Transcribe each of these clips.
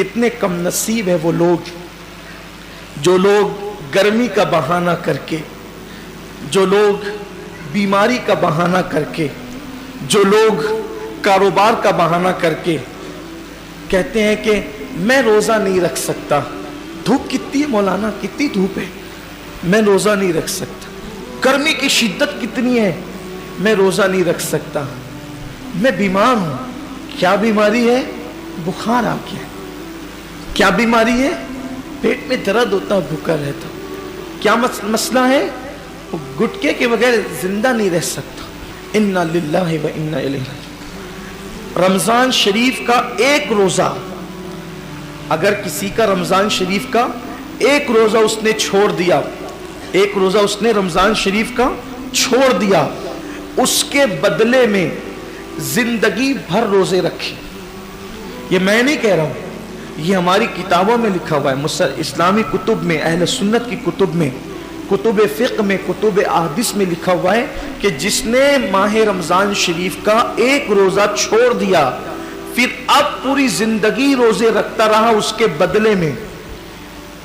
کتنے کم نصیب ہے وہ لوگ جو لوگ گرمی کا بہانہ کر کے، جو لوگ بیماری کا بہانہ کر کے، جو لوگ کاروبار کا بہانہ کر کے کہتے ہیں کہ میں روزہ نہیں رکھ سکتا، دھوپ کتنی ہے مولانا، کتنی دھوپ ہے، میں روزہ نہیں رکھ سکتا، گرمی کی شدت کتنی ہے، میں روزہ نہیں رکھ سکتا، میں بیمار ہوں۔ کیا بیماری ہے؟ بخار آ گیا۔ کیا بیماری ہے؟ پیٹ میں درد ہوتا، بھوکا رہتا۔ کیا مسئلہ ہے؟ وہ گٹکے کے بغیر زندہ نہیں رہ سکتا۔ انا للہ و انا الیہ راجعون۔ رمضان شریف کا ایک روزہ، اگر کسی کا رمضان شریف کا ایک روزہ اس نے چھوڑ دیا، ایک روزہ اس نے رمضان شریف کا چھوڑ دیا، اس کے بدلے میں زندگی بھر روزے رکھے۔ یہ میں نہیں کہہ رہا ہوں، یہ ہماری کتابوں میں لکھا ہوا ہے، اسلامی کتب میں، اہل سنت کی کتب میں، کتب فقہ میں، کتب احادیث میں لکھا ہوا ہے کہ جس نے ماہ رمضان شریف کا ایک روزہ چھوڑ دیا، پھر اب پوری زندگی روزے رکھتا رہا اس کے بدلے میں،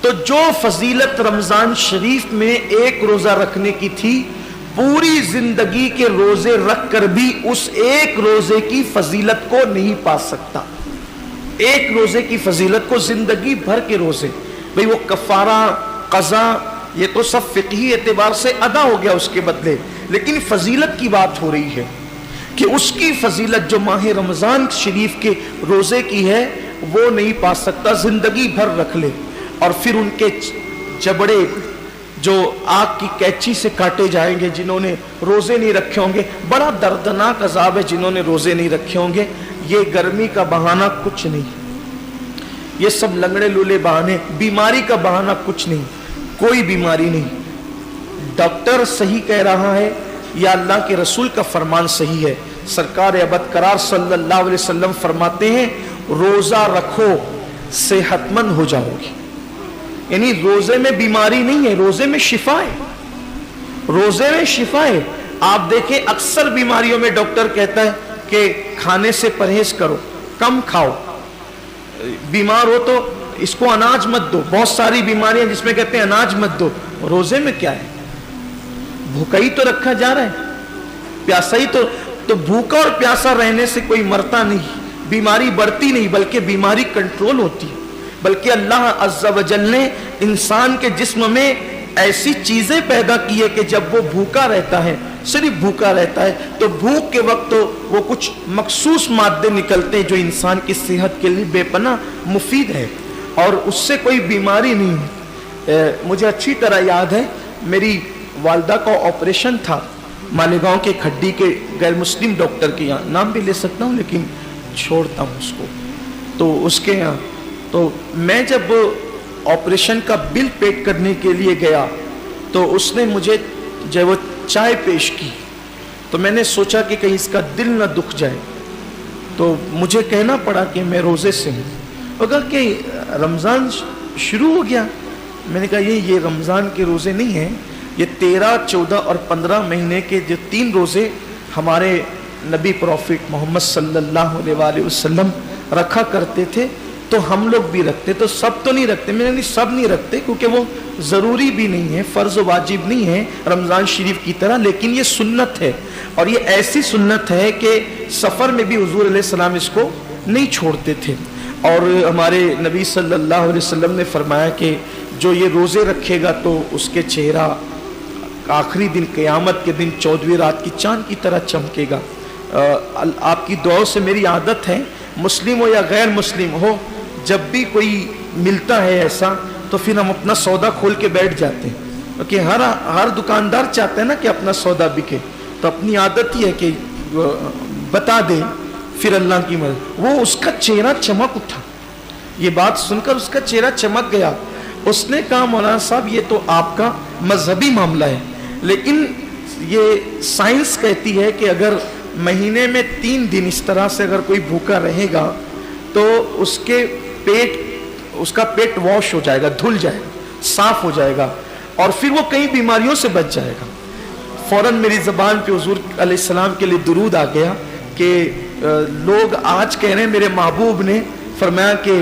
تو جو فضیلت رمضان شریف میں ایک روزہ رکھنے کی تھی، پوری زندگی کے روزے رکھ کر بھی اس ایک روزے کی فضیلت کو نہیں پا سکتا۔ ایک روزے کی فضیلت کو زندگی بھر کے روزے، بھئی وہ کفارہ، قضا، یہ تو سب فقہی اعتبار سے ادا ہو گیا اس کے بدلے، لیکن فضیلت کی بات ہو رہی ہے کہ اس کی فضیلت جو ماہ رمضان شریف کے روزے کی ہے وہ نہیں پا سکتا، زندگی بھر رکھ لے، اور پھر ان کے جبڑے جو آگ کی کینچی سے کاٹے جائیں گے جنہوں نے روزے نہیں رکھے ہوں گے۔ بڑا دردناک عذاب ہے جنہوں نے روزے نہیں رکھے ہوں گے۔ یہ گرمی کا بہانہ کچھ نہیں، یہ سب لنگڑے لولے بہانے، بیماری کا بہانہ کچھ نہیں، کوئی بیماری نہیں۔ ڈاکٹر صحیح کہہ رہا ہے یا اللہ کے رسول کا فرمان صحیح ہے؟ سرکار ابد قرار صلی اللہ علیہ وسلم فرماتے ہیں روزہ رکھو صحت مند ہو جاؤ گی۔ یعنی روزے میں بیماری نہیں ہے، روزے میں شفا ہے، روزے میں شفا ہے۔ آپ دیکھیں اکثر بیماریوں میں ڈاکٹر کہتا ہے کہ کھانے سے پرہیز کرو، کم کھاؤ، بیمار ہو تو اس کو اناج مت دو، بہت ساری بیماریاں جس میں کہتے ہیں اناج مت دو۔ روزے میں کیا ہے؟ بھوکا ہی تو رکھا جا رہا ہے، پیاسا ہی تو بھوکا اور پیاسا رہنے سے کوئی مرتا نہیں، بیماری بڑھتی نہیں بلکہ بیماری کنٹرول ہوتی ہے۔ بلکہ اللہ عز و جل نے انسان کے جسم میں ایسی چیزیں پیدا کی ہے کہ جب وہ بھوکا رہتا ہے، صرف بھوکا رہتا ہے، تو بھوک کے وقت تو وہ کچھ مخصوص مادے نکلتے ہیں جو انسان کی صحت کے لیے بے پناہ مفید ہے، اور اس سے کوئی بیماری نہیں ہے۔ مجھے اچھی طرح یاد ہے میری والدہ کا آپریشن تھا مالیگاؤں کے کھڈی کے غیر مسلم ڈاکٹر کے یہاں، نام بھی لے سکتا ہوں لیکن چھوڑتا ہوں اس کو، تو اس کے یہاں تو میں جب آپریشن کا بل پیڈ کرنے کے لیے گیا تو اس نے مجھے جب وہ چائے پیش کی تو میں نے سوچا کہ کہیں اس کا دل نہ دکھ جائے، تو مجھے کہنا پڑا کہ میں روزے سے ہوں۔ وہ کہا کہ رمضان شروع ہو گیا۔ میں نے کہا یہ رمضان کے روزے نہیں ہیں، یہ 13، 14 اور 15 مہینے کے جو 3 روزے ہمارے نبی پروفٹ محمد صلی اللہ علیہ وآلہ وسلم رکھا کرتے تھے تو ہم لوگ بھی رکھتے، تو سب تو نہیں رکھتے۔ میں نے سب نہیں رکھتے کیونکہ وہ ضروری بھی نہیں ہے، فرض و واجب نہیں ہے رمضان شریف کی طرح، لیکن یہ سنت ہے، اور یہ ایسی سنت ہے کہ سفر میں بھی حضور علیہ السلام اس کو نہیں چھوڑتے تھے۔ اور ہمارے نبی صلی اللہ علیہ وسلم نے فرمایا کہ جو یہ روزے رکھے گا تو اس کے چہرہ آخری دن قیامت کے دن 14ویں رات کی چاند کی طرح چمکے گا۔ آپ کی دعاؤں سے میری عادت ہے، مسلم ہو یا غیر مسلم ہو، جب بھی کوئی ملتا ہے ایسا تو پھر ہم اپنا سودا کھول کے بیٹھ جاتے ہیں، کیونکہ ہر دکاندار چاہتا ہے نا کہ اپنا سودا بکے، تو اپنی عادت ہی ہے کہ بتا دے، پھر اللہ کی مدد۔ وہ اس کا چہرہ چمک اٹھا، یہ بات سن کر اس کا چہرہ چمک گیا۔ اس نے کہا مولانا صاحب یہ تو آپ کا مذہبی معاملہ ہے، لیکن یہ سائنس کہتی ہے کہ اگر مہینے میں 3 دن اس طرح سے اگر کوئی بھوکا رہے گا تو اس کا پیٹ واش ہو جائے گا، دھل جائے گا، صاف ہو جائے گا، اور پھر وہ کئی بیماریوں سے بچ جائے گا۔ فوراً میری زبان پہ حضور علیہ السلام کے لیے درود آ گیا کہ لوگ آج کہہ رہے ہیں میرے محبوب نے فرمایا کہ